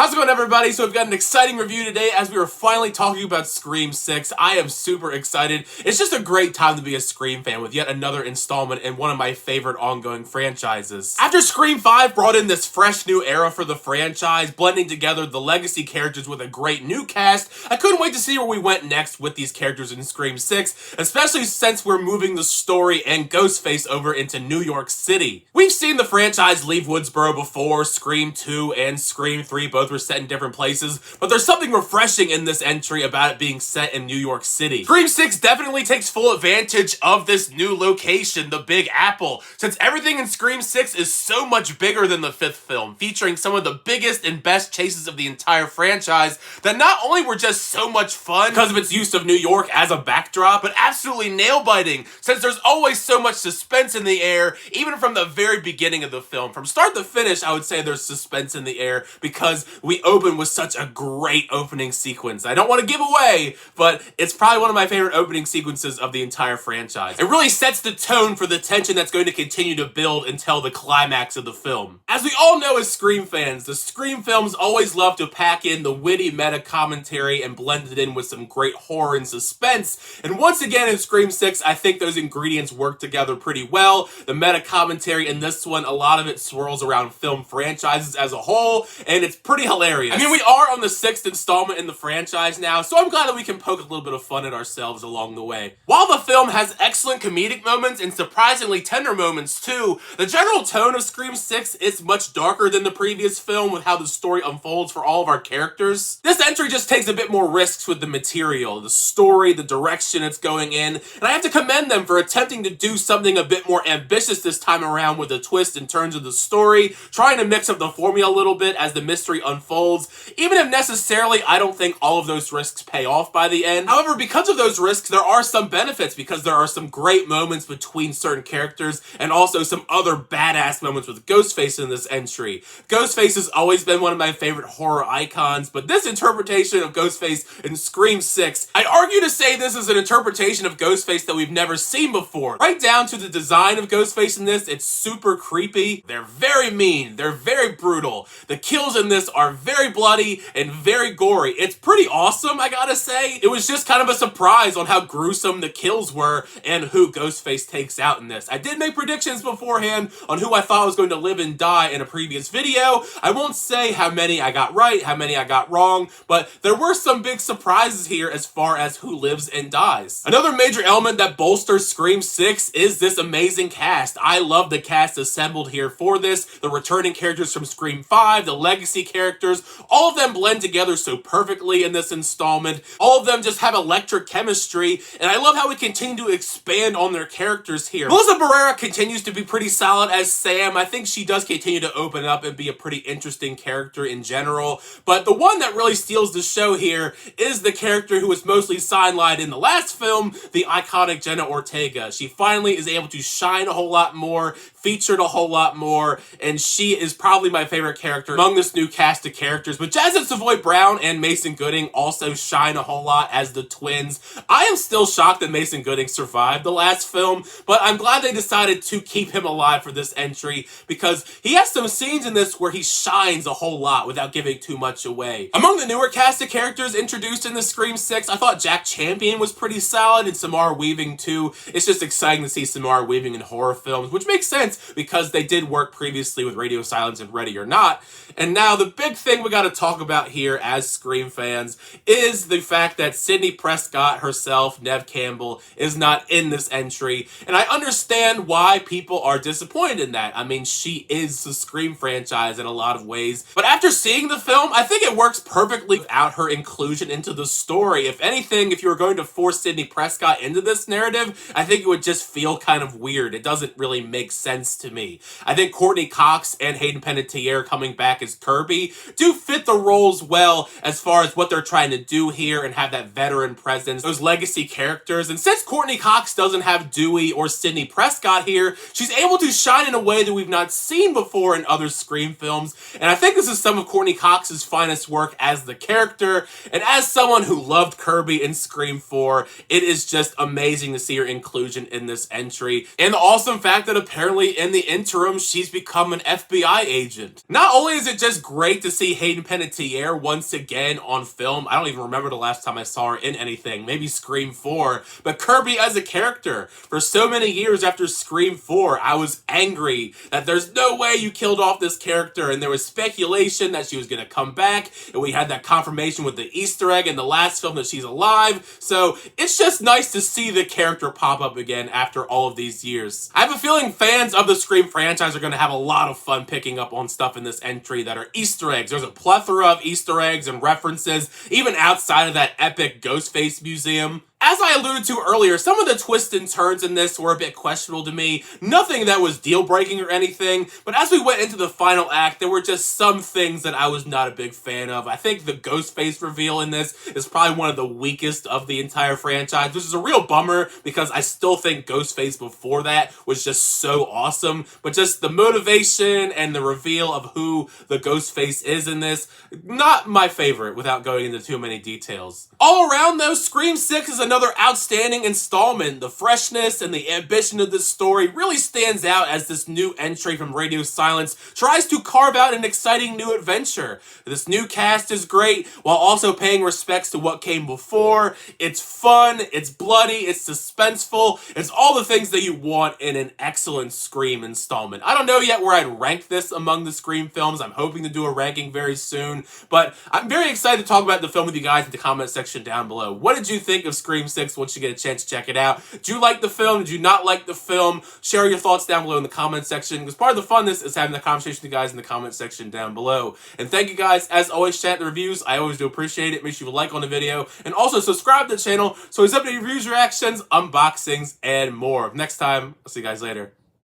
How's it going, everybody? So we've got an exciting review today as we are finally talking about Scream 6. I am super excited. It's just a great time to be a Scream fan with yet another installment in one of my favorite ongoing franchises. After Scream 5 brought in this fresh new era for the franchise, blending together the legacy characters with a great new cast, I couldn't wait to see where we went next with these characters in Scream 6, especially since we're moving the story and Ghostface over into New York City. We've seen the franchise leave Woodsboro before. Scream 2 and Scream 3 both were set in different places, but there's something refreshing in this entry about it being set in New York City. Scream 6 definitely takes full advantage of this new location, the Big Apple, since everything in Scream 6 is so much bigger than the fifth film, featuring some of the biggest and best chases of the entire franchise that not only were just so much fun because of its use of New York as a backdrop, but absolutely nail-biting, since there's always so much suspense in the air, even from the very beginning of the film. From start to finish, I would say there's suspense in the air because we open with such a great opening sequence. I don't want to give away, but it's probably one of my favorite opening sequences of the entire franchise. It really sets the tone for the tension that's going to continue to build until the climax of the film. As we all know as Scream fans, the Scream films always love to pack in the witty meta commentary and blend it in with some great horror and suspense. And once again in Scream 6, I think those ingredients work together pretty well. The meta commentary in this one, a lot of it swirls around film franchises as a whole, and it's pretty hilarious. I mean, we are on the 6th installment in the franchise now, so I'm glad that we can poke a little bit of fun at ourselves along the way. While the film has excellent comedic moments and surprisingly tender moments too, the general tone of Scream 6 is much darker than the previous film with how the story unfolds for all of our characters. This entry just takes a bit more risks with the material, the story, the direction it's going in, and I have to commend them for attempting to do something a bit more ambitious this time around with the twists and turns of the story, trying to mix up the formula a little bit as the mystery unfolds, even if necessarily I don't think all of those risks pay off by the end. However, because of those risks, there are some benefits because there are some great moments between certain characters and also some other badass moments with Ghostface in this entry. Ghostface has always been one of my favorite horror icons, but this interpretation of Ghostface in Scream 6, I'd argue to say this is an interpretation of Ghostface that we've never seen before. Right down to the design of Ghostface in this, it's super creepy. They're very mean. They're very brutal. The kills in this are very bloody and very gory. It's pretty awesome, I gotta say. It was just kind of a surprise on how gruesome the kills were and who Ghostface takes out in this. I did make predictions beforehand on who I thought was going to live and die in a previous video. I won't say how many I got right, how many I got wrong, but there were some big surprises here as far as who lives and dies. Another major element that bolsters Scream 6 is this amazing cast. I love the cast assembled here for this. The returning characters from Scream 5, the legacy characters, all of them blend together so perfectly in this installment. All of them just have electric chemistry, and I love how we continue to expand on their characters here. Melissa Barrera continues to be pretty solid as Sam. I think she does continue to open up and be a pretty interesting character in general, but the one that really steals the show here is the character who was mostly sidelined in the last film, the iconic Jenna Ortega. She finally is able to shine a whole lot more, featured a whole lot more, and she is probably my favorite character among this new cast of characters. But Jasmine Savoy Brown and Mason Gooding also shine a whole lot as the twins. I am still shocked that Mason Gooding survived the last film, but I'm glad they decided to keep him alive for this entry because he has some scenes in this where he shines a whole lot without giving too much away. Among the newer cast of characters introduced in the Scream 6, I thought Jack Champion was pretty solid and Samara Weaving too. It's just exciting to see Samara Weaving in horror films, which makes sense because they did work previously with Radio Silence and Ready or Not. And now the big thing we got to talk about here as Scream fans is the fact that Sidney Prescott herself, Neve Campbell, is not in this entry. And I understand why people are disappointed in that. I mean, she is the Scream franchise in a lot of ways. But after seeing the film, I think it works perfectly without her inclusion into the story. If anything, if you were going to force Sidney Prescott into this narrative, I think it would just feel kind of weird. It doesn't really make sense to me. I think Courtney Cox and Hayden Panettiere coming back as Kirby do fit the roles well as far as what they're trying to do here and have that veteran presence, those legacy characters. And since Courtney Cox doesn't have Dewey or Sidney Prescott here, she's able to shine in a way that we've not seen before in other Scream films. And I think this is some of Courtney Cox's finest work as the character. And as someone who loved Kirby in Scream 4, it is just amazing to see her inclusion in this entry. And the awesome fact that apparently in the interim, she's become an FBI agent. Not only is it just great to see Hayden Panettiere once again on film. I don't even remember the last time I saw her in anything. Maybe Scream 4. But Kirby as a character, for so many years after Scream 4, I was angry that there's no way you killed off this character, and there was speculation that she was going to come back, and we had that confirmation with the Easter egg in the last film that she's alive. So it's just nice to see the character pop up again after all of these years. I have a feeling fans of the Scream franchise are going to have a lot of fun picking up on stuff in this entry that are Easter eggs. There's a plethora of Easter eggs and references, even outside of that epic Ghostface museum. As I alluded to earlier, some of the twists and turns in this were a bit questionable to me. Nothing that was deal-breaking or anything, but as we went into the final act, there were just some things that I was not a big fan of. I think the Ghostface reveal in this is probably one of the weakest of the entire franchise, which is a real bummer because I still think Ghostface before that was just so awesome. But just the motivation and the reveal of who the Ghostface is in this, not my favorite without going into too many details. All around though, Scream 6 is another outstanding installment. The freshness and the ambition of this story really stands out as this new entry from Radio Silence tries to carve out an exciting new adventure. This new cast is great while also paying respects to what came before. It's fun, it's bloody, it's suspenseful, it's all the things that you want in an excellent Scream installment. I don't know yet where I'd rank this among the Scream films. I'm hoping to do a ranking very soon, but I'm very excited to talk about the film with you guys in the comment section down below. What did you think of Scream 6 once you get a chance to check it out? Did you like the film? Did you not like the film? Share your thoughts down below in the comment section, because part of the funness is having the conversation with you guys in the comment section down below. And thank you guys, as always, chat the reviews. I always do appreciate it. Make sure you like on the video, and also subscribe to the channel so it's updated reviews, reactions, unboxings, and more. Next time, I'll see you guys later.